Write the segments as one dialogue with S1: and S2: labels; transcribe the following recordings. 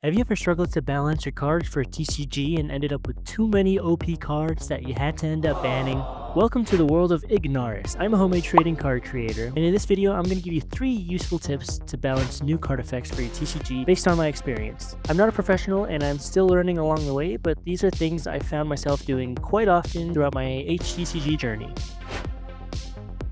S1: Have you ever struggled to balance your cards for a TCG and ended up with too many OP cards that you had to end up banning? Welcome to the world of Ignaris. I'm a homemade trading card creator, and in this video I'm going to give you 3 useful tips to balance new card effects for your TCG based on my experience. I'm not a professional and I'm still learning along the way, but these are things I found myself doing quite often throughout my htcg journey.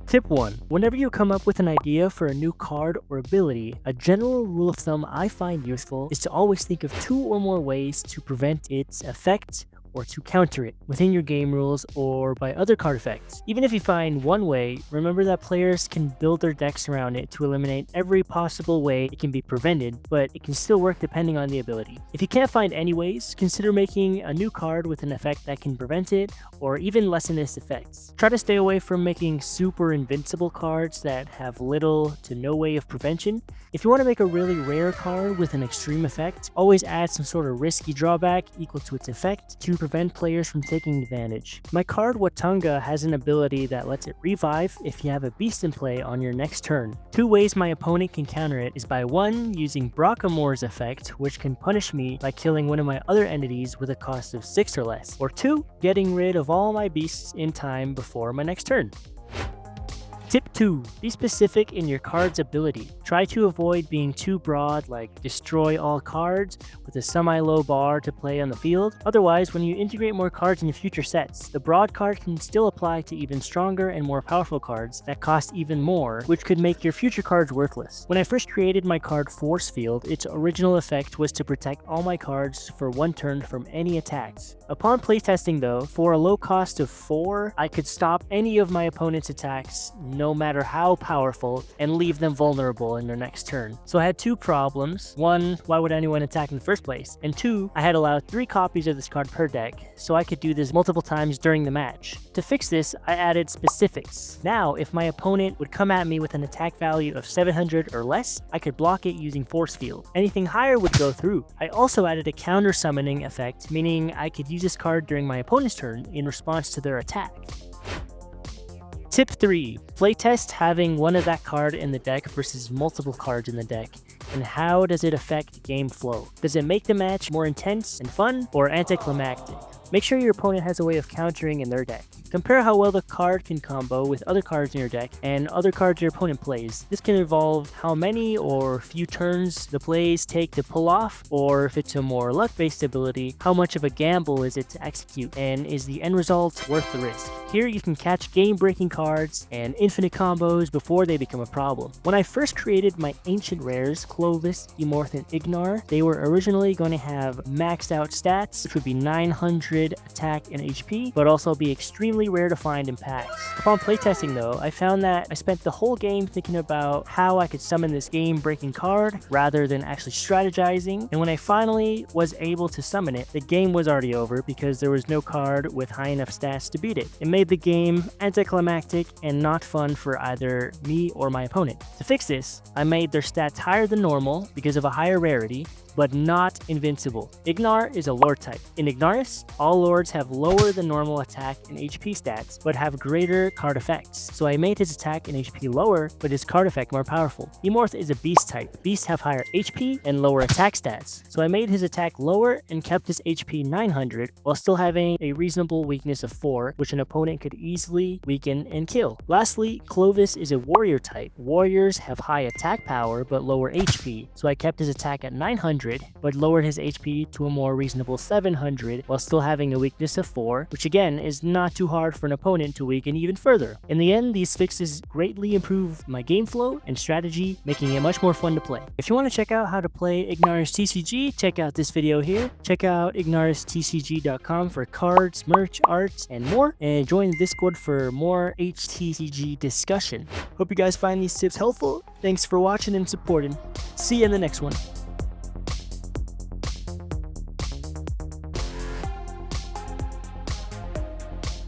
S1: Tip 1. Whenever you come up with an idea for a new card or ability, a general rule of thumb I find useful is to always think of 2 or more ways to prevent its effect or to counter it within your game rules or by other card effects. Even if you find one way, remember that players can build their decks around it to eliminate every possible way it can be prevented, but it can still work depending on the ability. If you can't find any ways, consider making a new card with an effect that can prevent it or even lessen its effects. Try to stay away from making super invincible cards that have little to no way of prevention. If you want to make a really rare card with an extreme effect, always add some sort of risky drawback equal to its effect to prevent players from taking advantage. My card Watunga has an ability that lets it revive if you have a beast in play on your next turn. 2 ways my opponent can counter it is by 1, using Brockamore's effect, which can punish me by killing one of my other entities with a cost of 6 or less, or 2, getting rid of all my beasts in time before my next turn. Tip 2. Be specific in your card's ability. Try to avoid being too broad, like destroy all cards with a semi-low bar to play on the field. Otherwise, when you integrate more cards in your future sets, the broad card can still apply to even stronger and more powerful cards that cost even more, which could make your future cards worthless. When I first created my card Force Field, its original effect was to protect all my cards for 1 turn from any attacks. Upon playtesting though, for a low cost of 4, I could stop any of my opponent's attacks, no matter how powerful, and leave them vulnerable in their next turn. So I had 2 problems. 1, why would anyone attack in the first place? And 2, I had allowed 3 copies of this card per deck, so I could do this multiple times during the match. To fix this, I added specifics. Now, if my opponent would come at me with an attack value of 700 or less, I could block it using Force Field. Anything higher would go through. I also added a counter summoning effect, meaning I could use this card during my opponent's turn in response to their attack. Tip 3. Playtest having one of that card in the deck versus multiple cards in the deck, and how does it affect game flow? Does it make the match more intense and fun, or anticlimactic? Make sure your opponent has a way of countering in their deck. Compare how well the card can combo with other cards in your deck and other cards your opponent plays. This can involve how many or few turns the plays take to pull off, or if it's a more luck-based ability, how much of a gamble is it to execute, and is the end result worth the risk? Here you can catch game-breaking cards and infinite combos before they become a problem. When I first created my ancient rares, Clovis, Emorth, and Ignar, they were originally going to have maxed out stats, which would be 900 attack and HP, but also be extremely rare to find in packs. Upon playtesting though, I found that I spent the whole game thinking about how I could summon this game-breaking card rather than actually strategizing, and when I finally was able to summon it, the game was already over because there was no card with high enough stats to beat it. It made the game anticlimactic and not fun for either me or my opponent. To fix this, I made their stats higher than normal because of a higher rarity, but not invincible. Ignar is a lord type. In Ignaris, all lords have lower than normal attack and HP stats, but have greater card effects. So I made his attack and HP lower, but his card effect more powerful. Emorth is a beast type. Beasts have higher HP and lower attack stats. So I made his attack lower and kept his HP 900, while still having a reasonable weakness of 4, which an opponent could easily weaken and kill. Lastly, Clovis is a warrior type. Warriors have high attack power, but lower HP. So I kept his attack at 900, but lowered his HP to a more reasonable 700 while still having a weakness of 4, which again is not too hard for an opponent to weaken even further. In the end, these fixes greatly improved my game flow and strategy, making it much more fun to play. If you want to check out how to play Ignaris TCG, check out this video here. Check out ignaris.tcg.com for cards, merch, arts, and more, and join the Discord for more htcg discussion. Hope you guys find these tips helpful. Thanks for watching and supporting. See you in the next one.